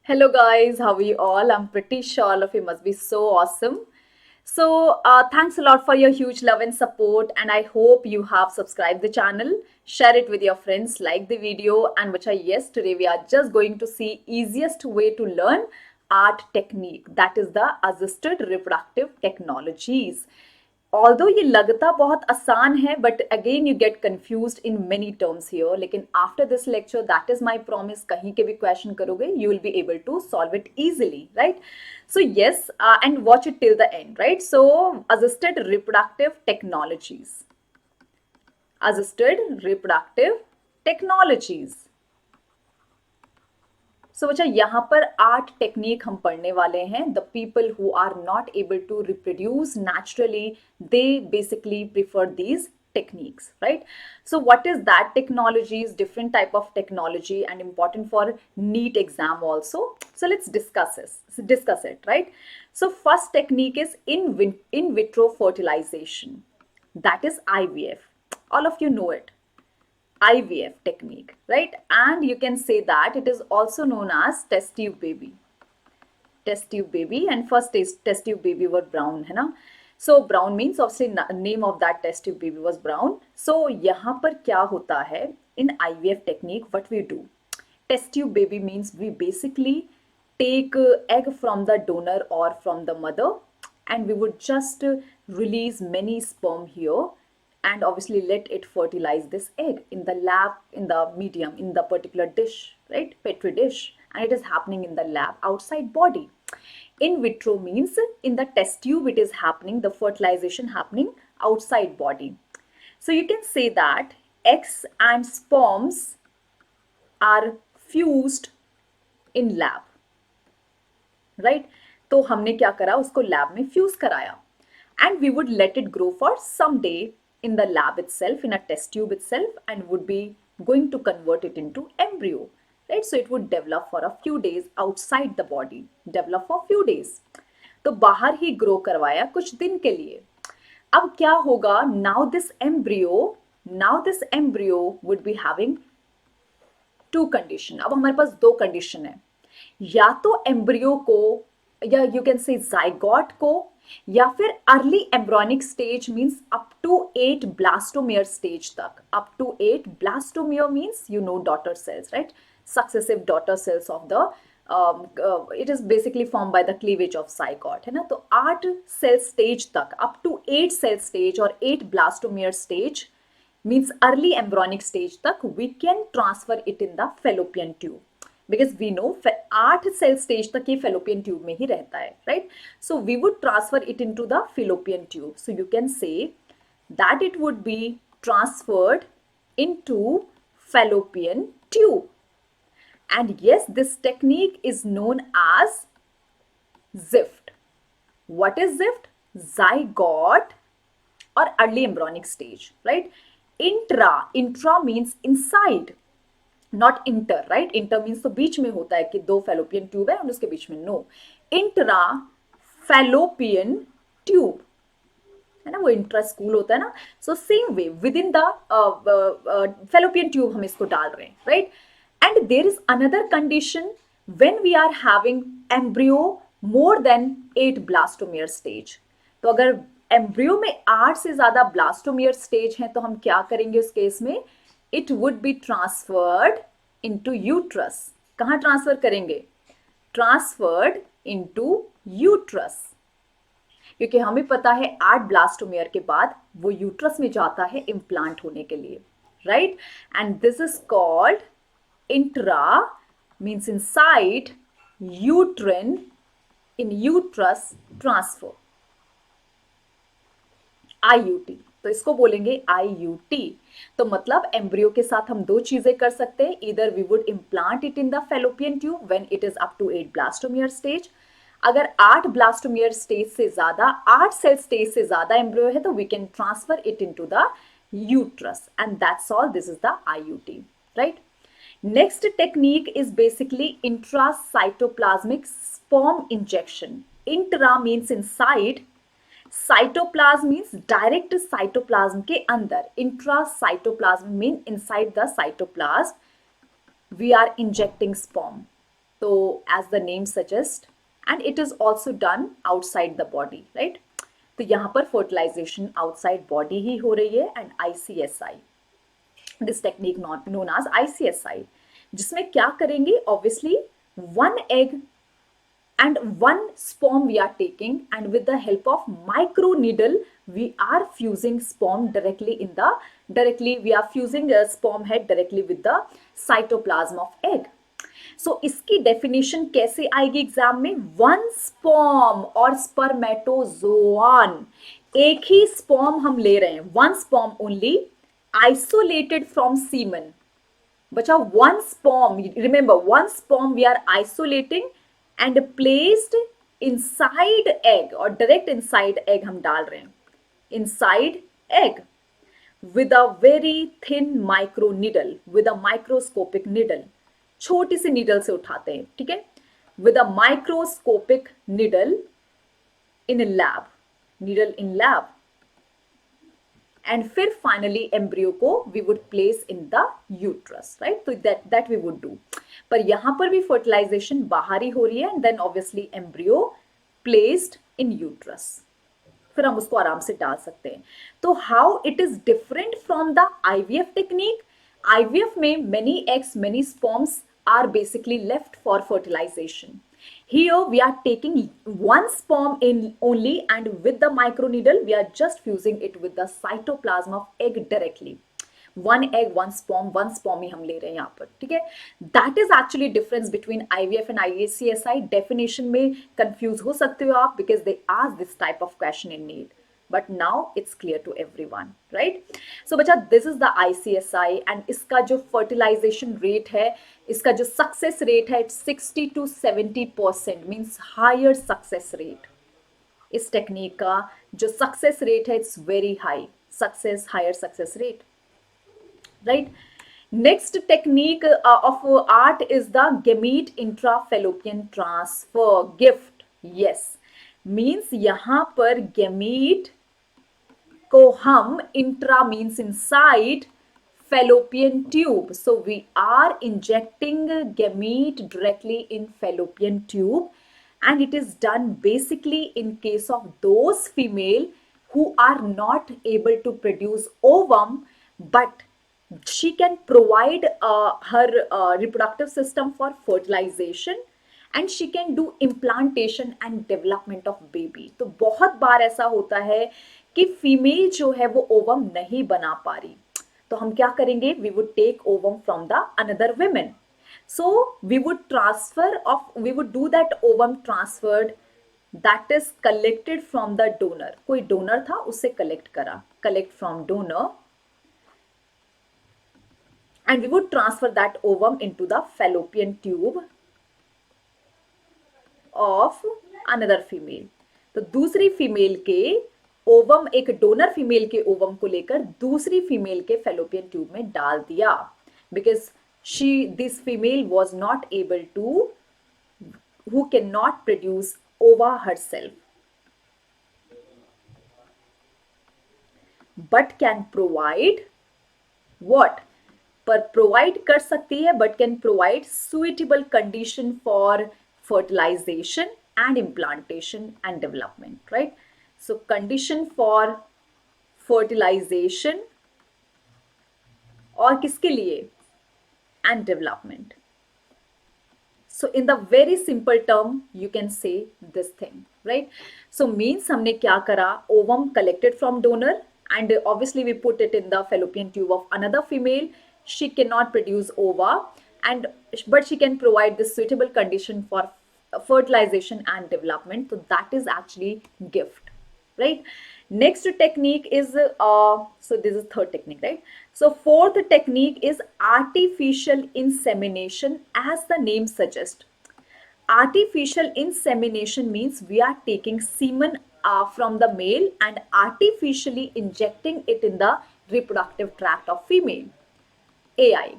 Hello, guys. How are you all? I'm pretty sure all of you must be so awesome. Thanks a lot for your huge love and support. And I hope you have subscribed the channel, share it with your friends, like the video. And which I yes, today we are just going to see easiest way to learn art technique. That is the assisted reproductive technologies. Although ये लगता बहुत आसान है but again you get confused in many terms here लेकिन after this lecture that is my promise कहीं के भी question करोगे you will be able to solve it easily right so yes and watch it till the end right so assisted reproductive technologies assisted reproductive technologies. सो बच्चा यहाँ पर 8 technique हम पढ़ने वाले हैं. The people who are not able to reproduce naturally they basically prefer these techniques, right? So what is that technologies, different type of technology and important for NEET exam also. So let's discuss it, right? So first technique is in vitro fertilization. That is IVF. All of you know it. IVF technique, right? And you can say that it is also known as test tube baby. Test tube baby and first test tube baby were brown, है ना? So brown means obviously name of that test tube baby was brown. So यहाँ पर क्या होता है in IVF technique? What we do? Test tube baby means we basically take egg from the donor or from the mother, and we would just release many sperm here and obviously let it fertilize this egg in the lab, in the medium, in the particular dish, right? Petri dish. And it is happening in the lab outside body. In vitro means in the test tube it is happening, the fertilization happening outside body. So you can say that eggs and sperms are fused in lab, right? तो हमने क्या करा, उसको lab में fuse कराया and we would let it grow for some day in the lab itself, in a test tube itself, and would be going to convert it into embryo, right? So it would develop for a few days outside the body, develop for few days. तो बाहर ही grow करवाया कुछ दिन के लिए. अब क्या होगा, now this embryo would be having two condition. अब हमारे पास दो कंडीशन है, या तो एम्ब्रियो को या यू कैन से जाइगोट को, या फिर early embryonic stage means up to 8 blastomere stage तक. Up to 8 blastomere means you know daughter cells, right? Successive daughter cells of the it is basically form by the cleavage of zygote, है ना? तो 8 cell stage तक, up to 8 cell stage और 8 blastomere stage means early embryonic stage तक we can transfer it in the fallopian tube, because we know 8 cell stage तक ये fallopian tube में ही रहता है, right? So we would transfer it into the fallopian tube. So you can say that it would be transferred into fallopian tube. And yes, this technique is known as ZIFT. What is ZIFT? Zygote or early embryonic stage, right? Intra means inside, not inter, right? Inter means तो बीच में होता है कि दो fallopian tube है और उसके बीच में. नो, इंट्रा फैलोपियन ट्यूब, है ना? वो इंट्रा स्कूल होता है ना. So same way with in the fallopian tube हम इसको डाल रहे हैं, right? And there is another condition when we are having embryo more than 8 blastomere stage. तो अगर एम्ब्रियो में 8 से ज्यादा ब्लास्टोमियर स्टेज हैं तो हम क्या करेंगे उस केस में? It would be transferred into uterus. कहां ट्रांसफर करेंगे? ट्रांसफर्ड इनटू यूट्रस, क्योंकि हमें पता है 8 ब्लास्टोमियर के बाद वो यूट्रस में जाता है इम्प्लांट होने के लिए, right? And this is called intra means inside, uterine in uterus transfer, IUT. तो इसको बोलेंगे IUT. तो मतलब एम्ब्रियो के साथ हम दो चीजें कर सकते हैं. इधर we would implant it in the fallopian tube when it is up to 8 blastomere stage. अगर 8 ब्लास्टोमियर स्टेज से ज्यादा, 8 सेल स्टेज से ज्यादा एम्ब्रियो है तो we can transfer it into the uterus, and that's all. This is the IUT, right? Next technique is basically intracytoplasmic sperm injection. Intra means inside, cytoplasm means direct cytoplasm के अंदर. Intracytoplasm mean inside the cytoplasm we are injecting sperm. तो as the name suggests, and it is also done outside the body, right? तो यहाँ पर fertilization outside body ही हो रही है, and ICSI, this technique not known as ICSI, जिसमें क्या करेंगे, obviously one egg and one sperm we are taking, and with the help of micro needle we are fusing sperm directly we are fusing a sperm head directly with the cytoplasm of egg. So इसकी definition कैसे आएगी exam में, one sperm और स्पर्मेटोजोआन, एक ही sperm हम ले रहे हैं, one sperm only, isolated from semen. बचा one sperm, remember one sperm we are isolating and placed inside egg, और डायरेक्ट इनसाइड एग हम डाल रहे हैं, inside egg with a very thin micro needle, with a microscopic needle, छोटी सी needle से उठाते हैं, ठीक है, with a microscopic needle in a lab, needle in lab, and फिर फाइनली एम्ब्रियो को we would place in the uterus, right? तो that we would do. पर यहां पर भी फर्टिलाइजेशन बाहर ही हो रही है, and then obviously embryo placed in uterus, फिर हम उसको आराम से डाल सकते हैं. तो how it is different from the IVF technique. IVF में many eggs many sperms are basically left for fertilization. Here we are taking one sperm in only, and with the microneedle we are just fusing it with the cytoplasm of egg directly. One egg, one sperm ही हम ले रहे हैं यहाँ पर, ठीक है. That is actually difference between IVF and ICSI. Definition में confuse हो सकते हो आप, because they ask this type of question in NEET. But now it's clear to everyone, right? So बच्चा, this is the ICSI, and इसका जो fertilization rate है, इसका जो success rate है, it's 60 to 70%, means higher success rate. इस technique का जो success rate है, it's very high, higher success rate, right? Next technique of art is the gamete intrafallopian transfer, gift. Yes, means यहाँ पर gamete को हम, intra means inside, fallopian tube, so we are injecting gamete directly in fallopian tube, and it is done basically in case of those female who are not able to produce ovum, but she can provide her reproductive system for fertilization, and she can do implantation and development of baby. तो बहुत बार ऐसा होता है कि female जो है वो ovum नहीं बना पा रही, तो हम क्या करेंगे, we would take ovum from the another women, so we would do that ovum transferred, that is collected from the donor. कोई donor था, उससे collect from donor, and we would transfer that ovum into the fallopian tube of another female. तो दूसरी female के ovum, एक donor female के ovum को लेकर दूसरी फीमेल के फेलोपियन ट्यूब में डाल दिया, because this female was not able to, who cannot produce ova herself, but can provide what? पर प्रोवाइड कर सकती है, but can provide suitable condition for fertilization and implantation and development, right? So condition for fertilization और किसके लिए? And development. So in the very simple term you can say this thing, right? So means हमने क्या करा, ovum collected from donor, and obviously we put it in the fallopian tube of another female. She cannot produce ova, but she can provide the suitable condition for fertilization and development. So that is actually gift, right? Next technique is so this is third technique, right? So fourth technique is artificial insemination. As the name suggests, artificial insemination means we are taking semen from the male and artificially injecting it in the reproductive tract of female, AI.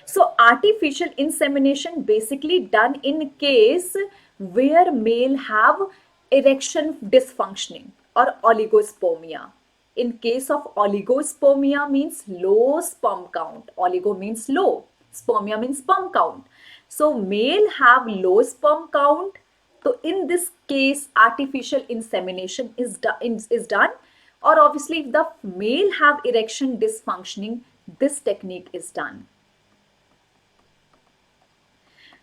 So artificial insemination basically done in case where male have erection dysfunctioning or oligospermia. In case of oligospermia means low sperm count. Oligo means low, spermia means sperm count. So male have low sperm count. So in this case, artificial insemination is done. Or obviously, if the male have erection dysfunctioning, this technique is done.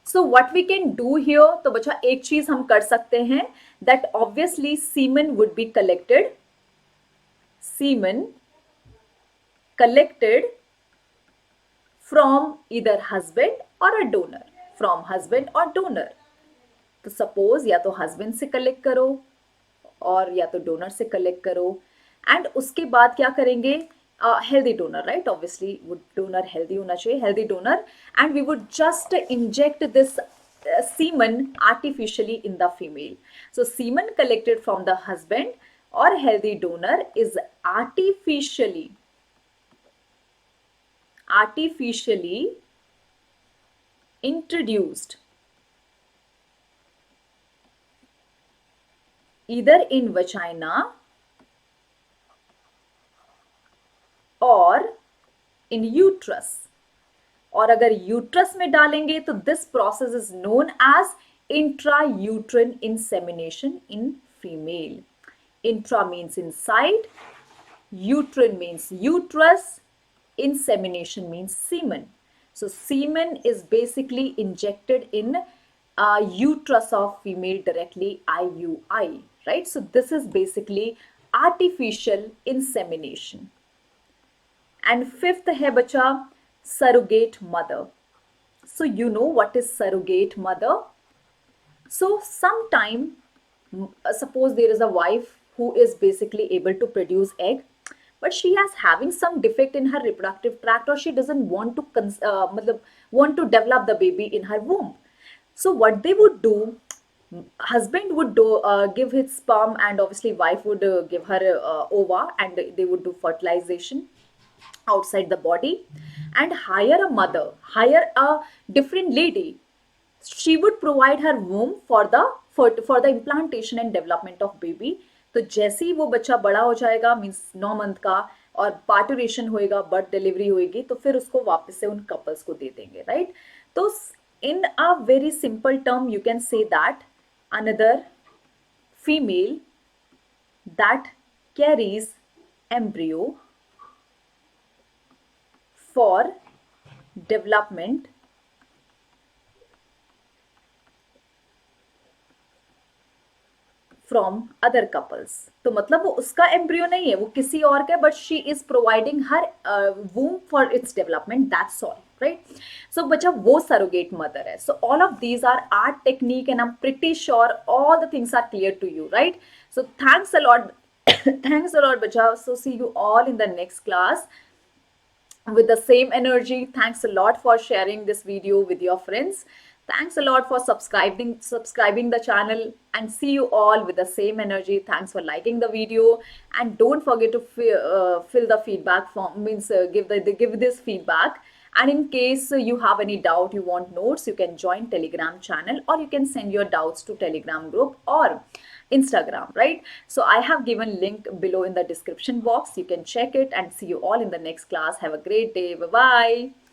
So what we can do here, तो बच्चा एक चीज हम कर सकते हैं, that obviously semen would be collected. Semen collected from either husband or a donor. From husband or donor. तो suppose या तो हस्बैंड से कलेक्ट करो और या तो डोनर से कलेक्ट करो, एंड उसके बाद क्या करेंगे, healthy donor, right, obviously would donor healthy होना चाहिए, healthy donor, and we would just inject this semen artificially in the female. So semen collected from the husband or healthy donor is artificially introduced either in vagina और in uterus. और अगर uterus में डालेंगे तो this process is known as intrauterine insemination in female. Intra means inside, uterine means uterus, insemination means semen. So semen is basically injected in uterus of female directly, IUI, right? So this is basically artificial insemination. And fifth है बच्चा surrogate mother. So you know what is surrogate mother? So sometime, suppose there is a wife who is basically able to produce egg, but she is having some defect in her reproductive tract, or she doesn't want to develop the baby in her womb. So what they would do, husband would give his sperm, and obviously wife would give her ova, and they would do fertilization outside the body, and hire a mother, hire a different lady. She would provide her womb for the implantation and development of baby. तो जैसे ही वो बच्चा बड़ा हो जाएगा, means 9 month का, और parturition होएगा, बर्थ डिलीवरी होएगी, तो फिर उसको वापस से उन कपल्स को दे देंगे, राइट? तो in a very simple term you can say that another female that carries embryo for development from other couples. तो मतलब वो उसका एम्ब्रियो नहीं है, वो किसी और का, but she is providing her womb for its development, that's all, right? So बच्चा वो सरोगेट मदर है. So all of these are ART technique, and I am pretty sure all the things are clear to you, right? So thanks a lot. Thanks a lot, bacha. So see you all in the next class with the same energy. Thanks a lot for sharing this video with your friends. Thanks a lot for subscribing the channel, and see you all with the same energy. Thanks for liking the video, and don't forget to fill the feedback form, means give this feedback. And in case you have any doubt, you want notes, you can join Telegram channel, or you can send your doubts to Telegram group or Instagram, right? So I have given link below in the description box. You can check it, and see you all in the next class. Have a great day. Bye bye.